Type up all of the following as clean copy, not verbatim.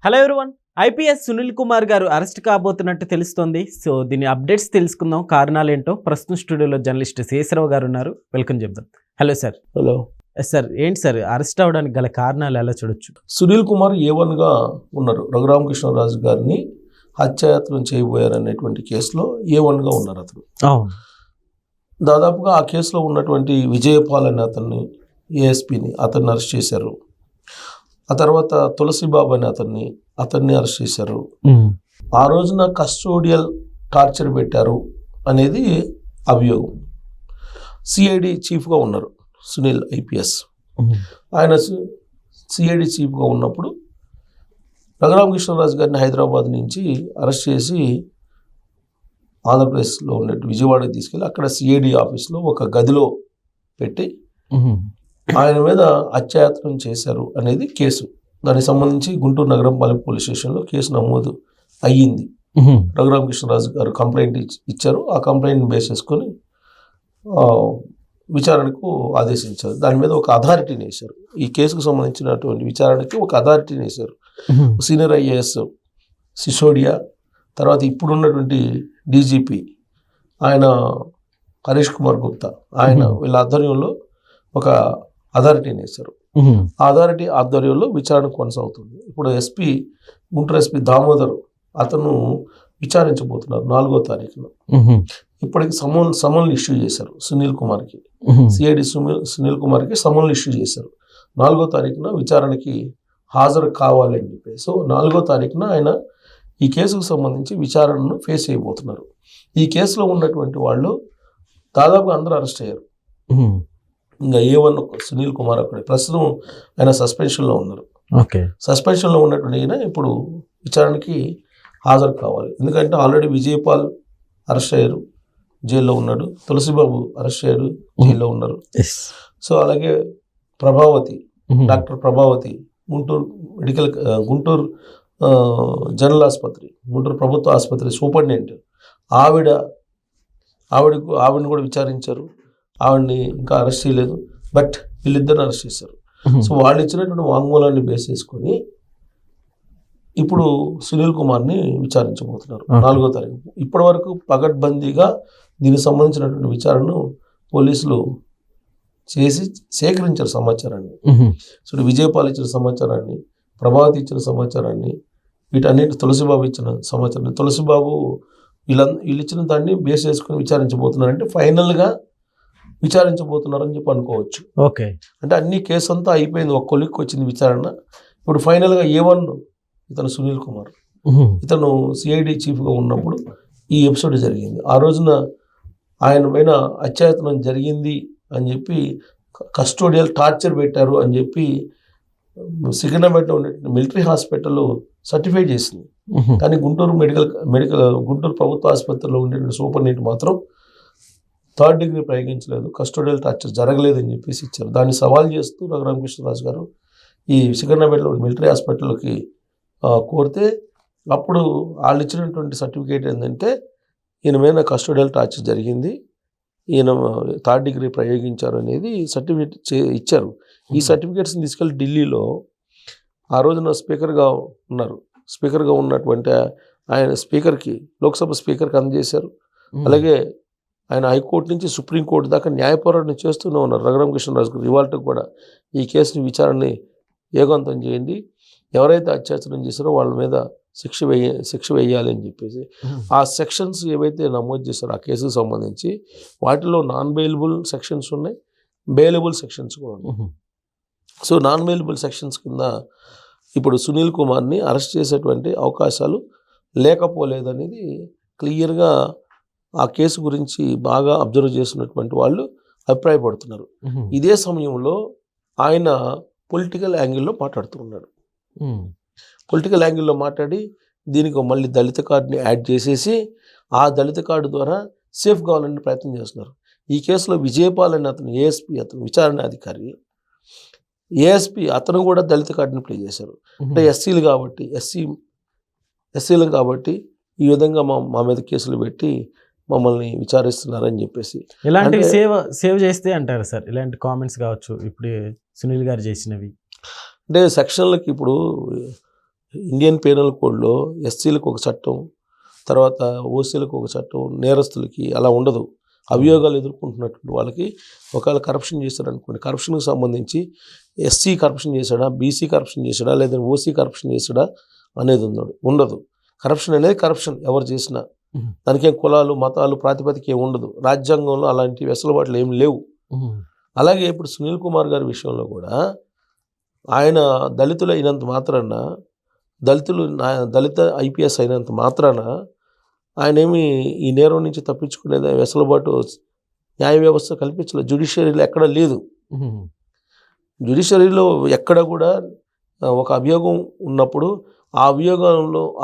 Hello everyone. IPS Sunil Kumar గారు arrest కాబోతున్నట్టు తెలుస్తోంది. So దీని అప్డేట్స్ తెలుసుకుందాం, కారణాలు ఏంటో. ప్రస్తుతం స్టూడియోలో జర్నలిస్ట్ శేషరావు గారు ఉన్నారు, వెల్కమ్ చెప్దాం. Hello sir. హలో సార్, ఏంటి సార్ అరెస్ట్ అవ్వడానికి గల కారణాలు ఎలా చూడొచ్చు? సునీల్ కుమార్ A1గా ఉన్నారు. రఘురామకృష్ణరాజు గారిని హత్యాయత్నం చేయబోయారనేటువంటి కేసులో A1గా ఉన్నారు అతను. దాదాపుగా ఆ కేసులో ఉన్నటువంటి విజయపాల్ అనే అతన్ని, ఏఎస్పీని అతన్ని అరెస్ట్ చేశారు. ఆ తర్వాత తులసిబాబు అనే అతన్ని అరెస్ట్ చేశారు. ఆ రోజున కస్టోడియల్ టార్చర్ పెట్టారు అనేది అభియోగం. సిఐడి చీఫ్గా ఉన్నారు సునీల్ ఐపీఎస్. ఆయన సిఐడి చీఫ్గా ఉన్నప్పుడు రఘురామకృష్ణరాజు గారిని హైదరాబాద్ నుంచి అరెస్ట్ చేసి ఆంధ్రప్రదేశ్లో ఉన్నట్టు విజయవాడకి తీసుకెళ్ళి అక్కడ సిఐడి ఆఫీస్లో ఒక గదిలో పెట్టి ఆయన మీద అత్యాయత్నం చేశారు అనేది కేసు. దానికి సంబంధించి గుంటూరు నగరంపాలెం పోలీస్ స్టేషన్లో కేసు నమోదు అయ్యింది. రఘురామకృష్ణరాజు గారు కంప్లైంట్ ఇచ్చారు. ఆ కంప్లైంట్ని బేస్ చేసుకొని విచారణకు ఆదేశించారు. దాని మీద ఒక అథారిటీని వేశారు. ఈ కేసుకు సంబంధించినటువంటి విచారణకి ఒక అథారిటీని వేశారు. సీనియర్ ఐఏఎస్ సిసోడియా, తర్వాత ఇప్పుడున్నటువంటి డీజీపీ ఆయన హరీష్ కుమార్ గుప్తా, ఆయన వీళ్ళ ఆధ్వర్యంలో ఒక అథారిటీని వేశారు. ఆ అథారిటీ ఆధ్వర్యంలో విచారణ కొనసాగుతుంది. ఇప్పుడు గుంటూరు ఎస్పీ దామోదర్ అతను విచారించబోతున్నారు 4వ తారీఖున. ఇప్పటికి సమన్లు ఇష్యూ చేశారు సునీల్ కుమార్కి. సిఐడి సునీల్ కుమార్కి సమన్లు ఇష్యూ చేశారు. 4వ తారీఖున విచారణకి హాజరు కావాలని చెప్పి. సో 4వ తారీఖున ఆయన ఈ కేసుకు సంబంధించి విచారణను ఫేస్ చేయబోతున్నారు. ఈ కేసులో ఉన్నటువంటి వాళ్ళు దాదాపు అందరూ అరెస్ట్ అయ్యారు. ఇంకా A1 సునీల్ కుమార్ అక్కడే. ప్రస్తుతం ఆయన సస్పెన్షన్లో ఉన్నారు. సస్పెన్షన్లో ఉన్నటువంటి ఆయన ఇప్పుడు విచారణకి హాజరు కావాలి. ఎందుకంటే ఆల్రెడీ విజయపాల్ అరెస్ట్ అయ్యారు, జైల్లో ఉన్నాడు. తులసిబాబు అరెస్ట్ అయ్యారు, జైల్లో ఉన్నారు. సో అలాగే ప్రభావతి, డాక్టర్ ప్రభావతి, గుంటూరు జనరల్ ఆసుపత్రి, గుంటూరు ప్రభుత్వ ఆసుపత్రి సూపరింటెండెంట్, ఆవిడని కూడా విచారించారు. ఆవిడని ఇంకా అరెస్ట్ చేయలేదు, బట్ వీళ్ళిద్దరిని అరెస్ట్ చేశారు. సో వాళ్ళు ఇచ్చినటువంటి వాంగ్మూలాన్ని బేస్ చేసుకొని ఇప్పుడు సునీల్ కుమార్ని విచారించబోతున్నారు 4వ తారీఖు. ఇప్పటి వరకు పగడ్బందీగా దీనికి సంబంధించినటువంటి విచారణను పోలీసులు చేసి సేకరించారు సమాచారాన్ని. సో విజయపాల్ ఇచ్చిన సమాచారాన్ని, ప్రభావతి ఇచ్చిన సమాచారాన్ని, వీటన్నిటి తులసిబాబు ఇచ్చిన సమాచారాన్ని, తులసిబాబు వీళ్ళు ఇచ్చిన దాన్ని బేస్ చేసుకుని విచారించబోతున్నారంటే ఫైనల్గా విచారించబోతున్నారని చెప్పి అనుకోవచ్చు. ఓకే, అంటే అన్ని కేసు అంతా అయిపోయింది, ఒక కొలిక్కి వచ్చింది విచారణ. ఇప్పుడు ఫైనల్గా A1 ఇతను సునీల్ కుమార్, ఇతను సిఐడి చీఫ్గా ఉన్నప్పుడు ఈ ఎపిసోడ్ జరిగింది. ఆ రోజున ఆయన పైన అత్యాయత్నం జరిగింది అని చెప్పి, కస్టోడియల్ టార్చర్ పెట్టారు అని చెప్పి సికింద్రాబాద్లో ఉండే మిలిటరీ హాస్పిటల్ సర్టిఫై చేసింది. కానీ గుంటూరు ప్రభుత్వ ఆసుపత్రిలో ఉండే సూపరింటెండెంట్ మాత్రం 3rd డిగ్రీ ప్రయోగించలేదు, కస్టోడియల్ టార్చర్ జరగలేదని చెప్పేసి ఇచ్చారు. దాన్ని సవాల్ చేస్తూ రఘురామకృష్ణరాజు గారు ఈ సికింద్రాబాద్లో మిలిటరీ హాస్పిటల్కి కోరితే, అప్పుడు వాళ్ళు ఇచ్చినటువంటి సర్టిఫికేట్ ఏంటంటే ఈయన మీద కస్టోడియల్ టార్చర్ జరిగింది, ఈయన 3rd డిగ్రీ ప్రయోగించారు అనేది సర్టిఫికేట్ ఇచ్చారు. ఈ సర్టిఫికేట్స్ని తీసుకెళ్ళి ఢిల్లీలో ఆ రోజున స్పీకర్గా ఉన్నటువంటి ఆయన స్పీకర్కి, లోక్సభ స్పీకర్కి అందజేశారు. అలాగే ఆయన హైకోర్టు నుంచి సుప్రీంకోర్టు దాకా న్యాయ పోరాటం చేస్తూనే ఉన్నారు. రఘురామకృష్ణరాజు గారు ఇవాళకు కూడా ఈ కేసుని విచారణని ఏకాంతం చేయండి, ఎవరైతే అత్యాచారం చేశారో వాళ్ళ మీద శిక్ష వేయాలి అని చెప్పేసి ఆ సెక్షన్స్ ఏవైతే నమోదు చేశారో ఆ కేసుకు సంబంధించి వాటిలో నాన్ బెయిలబుల్ సెక్షన్స్ ఉన్నాయి, బెయిలబుల్ సెక్షన్స్ కూడా ఉన్నాయి. సో నాన్ బెయిలబుల్ సెక్షన్స్ కింద ఇప్పుడు సునీల్ కుమార్ని అరెస్ట్ చేసేటువంటి అవకాశాలు లేకపోలేదనేది క్లియర్గా ఆ కేసు గురించి బాగా అబ్జర్వ్ చేస్తున్నటువంటి వాళ్ళు అభిప్రాయపడుతున్నారు. ఇదే సమయంలో ఆయన పొలిటికల్ యాంగిల్లో మాట్లాడుతున్నాడు. పొలిటికల్ యాంగిల్లో మాట్లాడి దీనికి మళ్ళీ దళిత కార్డుని యాడ్ చేసేసి ఆ దళిత కార్డు ద్వారా సేఫ్ కావాలని ప్రయత్నం చేస్తున్నారు. ఈ కేసులో విజయపాల్ అనే అతను ఏఎస్పీ, అతను విచారణ అధికారి, ఏఎస్పీ అతను కూడా దళిత కార్డుని ప్లే చేశారు. అంటే ఎస్సీలు కాబట్టి ఈ విధంగా మా మీద కేసులు పెట్టి మమ్మల్ని విచారిస్తున్నారని చెప్పేసి ఇలాంటివి సేవ్ చేస్తే అంటారు సార్. ఇలాంటి కామెంట్స్ కావచ్చు ఇప్పుడు సునీల్ గారు చేసినవి. అంటే సెక్షన్లకి ఇప్పుడు ఇండియన్ పీనల్ కోడ్లో ఎస్సీలకు ఒక చట్టం, తర్వాత ఓసీలకు ఒక చట్టం, నేరస్తులకి అలా ఉండదు. అభియోగాలు ఎదుర్కొంటున్నటువంటి వాళ్ళకి ఒకవేళ కరప్షన్ చేశారనుకోండి, కరప్షన్కి సంబంధించి ఎస్సీ కరప్షన్ చేశాడా, బీసీ కరప్షన్ చేశాడా, లేదా ఓసీ కరప్షన్ చేశాడా అనేది ఉండదు. కరప్షన్ అనేది కరప్షన్ ఎవరు చేసినా, దానికేం కులాలు మతాలు ప్రాతిపదిక ఏమి ఉండదు. రాజ్యాంగంలో అలాంటి వెసులుబాట్లు ఏమి లేవు. అలాగే ఇప్పుడు సునీల్ కుమార్ గారి విషయంలో కూడా ఆయన దళితులు అయినంత మాత్రాన, దళిత ఐపీఎస్ అయినంత మాత్రాన ఆయన ఏమి ఈ నేరం నుంచి తప్పించుకునే వెసులుబాటు న్యాయ వ్యవస్థ కల్పించలేదు. జ్యుడిషియరీలో ఎక్కడ లేదు. జ్యుడిషియరీలో ఎక్కడ కూడా ఒక అభియోగం ఉన్నప్పుడు ఆ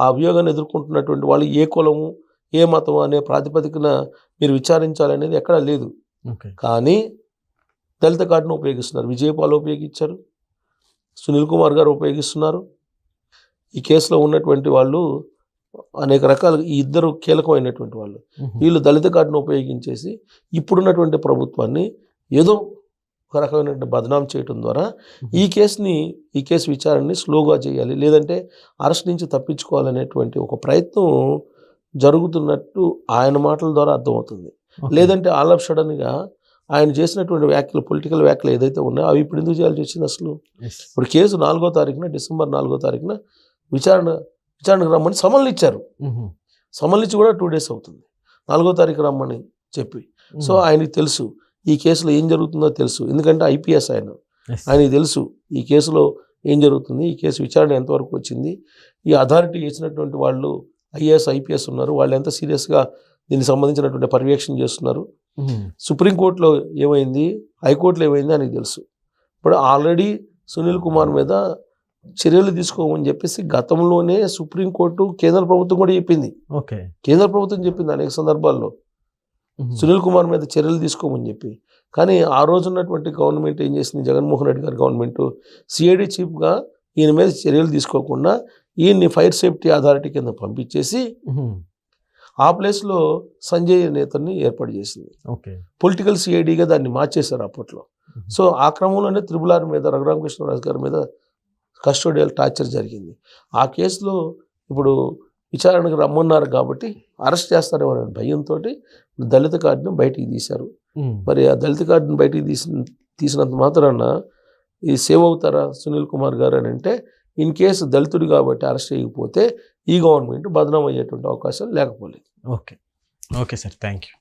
అభియోగాన్ని ఎదుర్కొంటున్నటువంటి వాళ్ళు ఏ కులము ఏ మతం అనే ప్రాతిపదికన మీరు విచారించాలనేది ఎక్కడా లేదు. కానీ దళిత కార్డును ఉపయోగిస్తున్నారు. విజయపాల్ ఉపయోగించారు, సునీల్ కుమార్ గారు ఉపయోగిస్తున్నారు. ఈ కేసులో ఉన్నటువంటి వాళ్ళు అనేక రకాల ఈ ఇద్దరు కీలకమైనటువంటి వాళ్ళు. వీళ్ళు దళిత కార్డును ఉపయోగించేసి ఇప్పుడున్నటువంటి ప్రభుత్వాన్ని ఏదో ఒక రకమైనటువంటి బదనాం చేయడం ద్వారా ఈ కేసు విచారణని స్లోగా చేయాలి, లేదంటే అరెస్ట్ నుంచి తప్పించుకోవాలనేటువంటి ఒక ప్రయత్నం జరుగుతున్నట్టు ఆయన మాటల ద్వారా అర్థమవుతుంది. లేదంటే ఆల్ ఆఫ్ సడన్గా ఆయన చేసినటువంటి వ్యాఖ్యలు, పొలిటికల్ వ్యాఖ్యలు ఏదైతే ఉన్నాయో అవి ఇప్పుడు ఎందుకు చేయాల్సి వచ్చింది అసలు? ఇప్పుడు కేసు 4వ తారీఖున, డిసెంబర్ 4వ తారీఖున విచారణకు రమ్మని సమన్లు ఇచ్చారు. సమన్లు ఇచ్చి కూడా 2 days అవుతుంది. 4వ తారీఖు రమ్మని చెప్పి. సో ఆయనకి తెలుసు ఈ కేసులో ఏం జరుగుతుందో తెలుసు. ఎందుకంటే ఐపీఎస్ ఆయనకి తెలుసు ఈ కేసులో ఏం జరుగుతుంది, ఈ కేసు విచారణ ఎంతవరకు వచ్చింది, ఈ అథారిటీ చేసినటువంటి వాళ్ళు ఐఏఎస్ ఐపీఎస్ ఉన్నారు, వాళ్ళు ఎంత సీరియస్గా దీనికి సంబంధించినటువంటి పర్యవేక్షణ చేస్తున్నారు, సుప్రీంకోర్టులో ఏమైంది, హైకోర్టులో ఏమైంది ఆయనకి తెలుసు. ఇప్పుడు ఆల్రెడీ సునీల్ కుమార్ మీద చర్యలు తీసుకోమని చెప్పేసి గతంలోనే సుప్రీంకోర్టు కేంద్ర ప్రభుత్వం కూడా చెప్పింది. కేంద్ర ప్రభుత్వం చెప్పింది అనేక సందర్భాల్లో సునీల్ కుమార్ మీద చర్యలు తీసుకోమని చెప్పి. కానీ ఆ రోజు ఉన్నటువంటి గవర్నమెంట్ ఏం చేసింది, జగన్మోహన్ రెడ్డి గారి గవర్నమెంట్ సిఐడి చీఫ్గా ఈయన మీద చర్యలు తీసుకోకుండా ఈయన్ని ఫైర్ సేఫ్టీ అథారిటీ కింద పంపించేసి ఆ ప్లేస్లో సంజయ్ నేతని ఏర్పాటు చేసింది. పొలిటికల్ సిఐడిగా దాన్ని మార్చేశారు అప్పట్లో. సో ఆ క్రమంలోనే RRR మీద, రఘురామకృష్ణరాజు గారి మీద కస్టోడియల్ టార్చర్ జరిగింది. ఆ కేసులో ఇప్పుడు విచారణకు రమ్మన్నారు కాబట్టి అరెస్ట్ చేస్తారేమో అనే భయంతో దళిత కార్డును బయటికి తీశారు. మరి ఆ దళిత కార్డును బయటికి తీసినంత మాత్రాన ఈ సేవ్ అవుతారా సునీల్ కుమార్ గారు అని అంటే, ఇన్ కేసు దళితుడు కాబట్టి అరెస్ట్ చేయకపోతే ఈ గవర్నమెంట్ బదనాం అయ్యేటువంటి అవకాశం లేకపోలేదు. Okay sir, thank you.